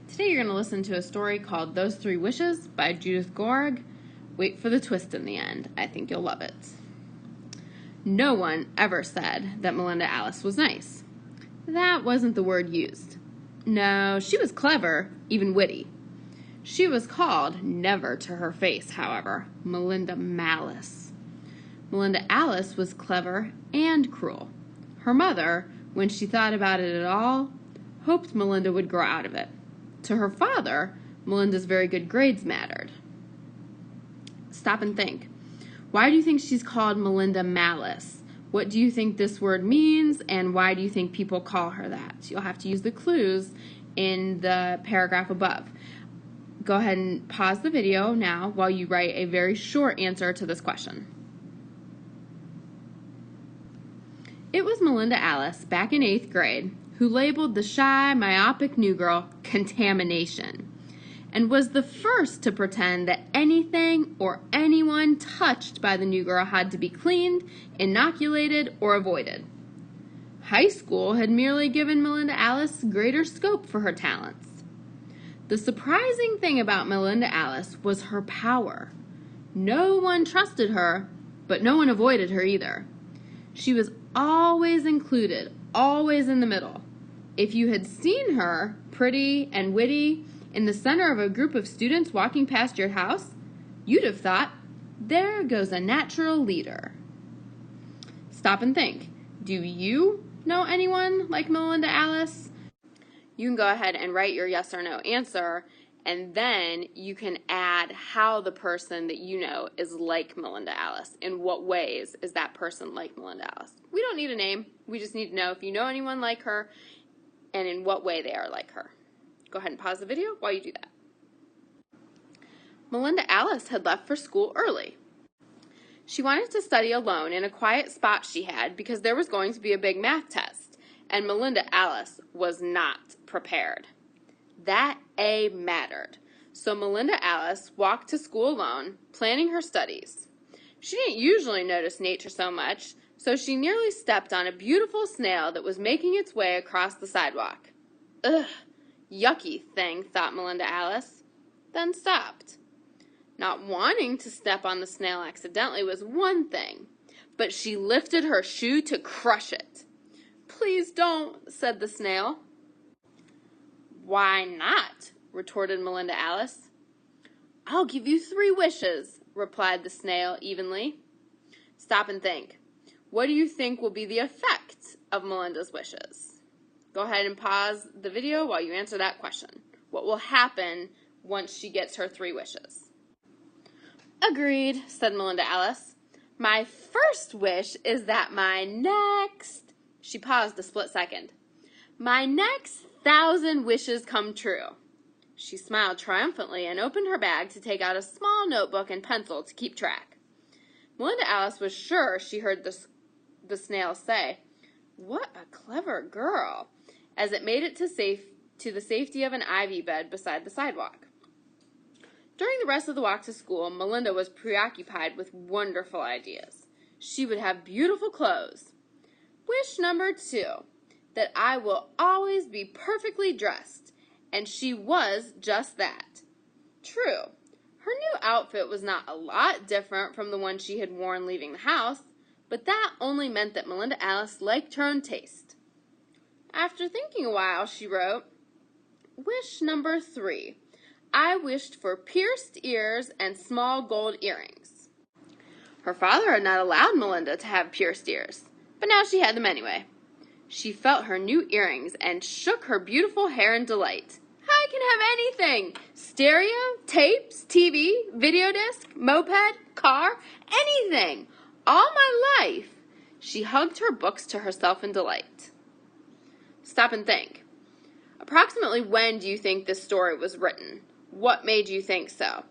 Today you're going to listen to a story called Those Three Wishes by Judith Gorg. Wait for the twist in the end. I think you'll love it. No one ever said that Melinda Alice was nice. That wasn't the word used. No, she was clever, even witty. She was called, never to her face, however, Melinda Malice. Melinda Alice was clever and cruel. Her mother, when she thought about it at all, hoped Melinda would grow out of it. To her father, Melinda's very good grades mattered. Stop and think. Why do you think she's called Melinda Malice? What do you think this word means, and why do you think people call her that? You'll have to use the clues in the paragraph above. Go ahead and pause the video now while you write a very short answer to this question. It was Melinda Alice, back in 8th grade, who labeled the shy, myopic new girl contamination, and was the first to pretend that anything or anyone touched by the new girl had to be cleaned, inoculated, or avoided. High school had merely given Melinda Alice greater scope for her talents. The surprising thing about Melinda Alice was her power. No one trusted her, but no one avoided her either. She was always included, always in the middle. If you had seen her, pretty and witty, in the center of a group of students walking past your house, you'd have thought, there goes a natural leader. Stop and think. Do you know anyone like Melinda Alice? You can go ahead and write your yes or no answer, and then you can add how the person that you know is like Melinda Alice. In what ways is that person like Melinda Alice? We don't need a name. We just need to know if you know anyone like her and in what way they are like her. Go ahead and pause the video while you do that. Melinda Alice had left for school early. She wanted to study alone in a quiet spot she had because there was going to be a big math test, and Melinda Alice was not prepared. That A mattered. So Melinda Alice walked to school alone, planning her studies. She didn't usually notice nature so much, so she nearly stepped on a beautiful snail that was making its way across the sidewalk. Ugh, yucky thing, thought Melinda Alice, then stopped. Not wanting to step on the snail accidentally was one thing, but she lifted her shoe to crush it. Please don't, said the snail. Why not? Retorted Melinda Alice. I'll give you 3 wishes, replied the snail evenly. Stop and think. What do you think will be the effect of Melinda's wishes? Go ahead and pause the video while you answer that question. What will happen once she gets her 3 wishes? Agreed, said Melinda Alice. My first wish is that she paused a split second. My next 1,000 wishes come true. She smiled triumphantly and opened her bag to take out a small notebook and pencil to keep track. Melinda Alice was sure she heard the snail say, "What a clever girl," as it made it to the safety of an ivy bed beside the sidewalk. During the rest of the walk to school, Melinda was preoccupied with wonderful ideas. She would have beautiful clothes. Wish number 2, that I will always be perfectly dressed, and she was just that. True, her new outfit was not a lot different from the one she had worn leaving the house, but that only meant that Melinda Alice liked her own taste. After thinking a while, she wrote, Wish number 3, I wished for pierced ears and small gold earrings. Her father had not allowed Melinda to have pierced ears, but now she had them anyway. She felt her new earrings and shook her beautiful hair in delight. I can have anything! Stereo, tapes, TV, video disc, moped, car, anything! All my life! She hugged her books to herself in delight. Stop and think. Approximately when do you think this story was written? What made you think so?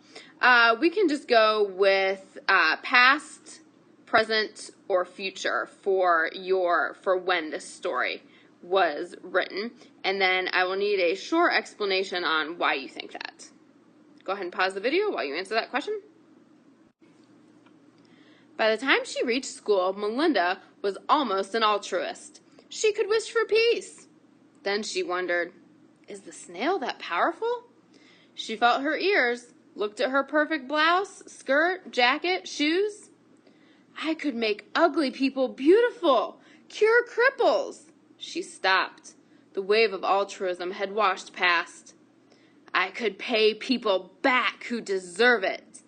We can just go with past, present, or future for when this story was written, and then I will need a short explanation on why you think that. Go ahead and pause the video while you answer that question. By the time she reached school, Melinda was almost an altruist. She could wish for peace. Then she wondered, Is the snail that powerful? She felt her ears, looked at her perfect blouse, skirt, jacket, shoes. I could make ugly people beautiful, cure cripples. She stopped. The wave of altruism had washed past. I could pay people back who deserve it.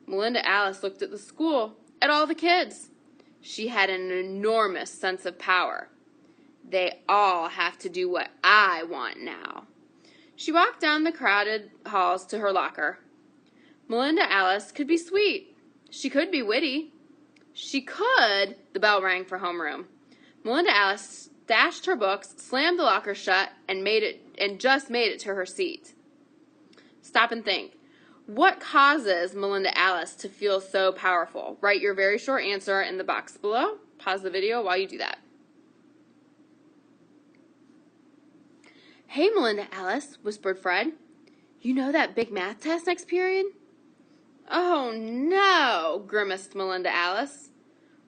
Melinda Alice looked at the school, at all the kids. She had an enormous sense of power. They all have to do what I want now. She walked down the crowded halls to her locker. Melinda Alice could be sweet. She could be witty. She could. The bell rang for homeroom. Melinda Alice stashed her books, slammed the locker shut, and just made it to her seat. Stop and think. What causes Melinda Alice to feel so powerful? Write your very short answer in the box below. Pause the video while you do that. Hey, Melinda Alice, whispered Fred. You know that big math test next period? Oh, no, grimaced Melinda Alice.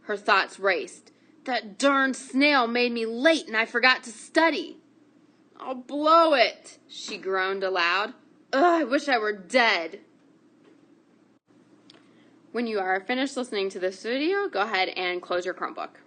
Her thoughts raced. That darn snail made me late and I forgot to study. I'll blow it, she groaned aloud. Ugh, I wish I were dead. When you are finished listening to this video, go ahead and close your Chromebook.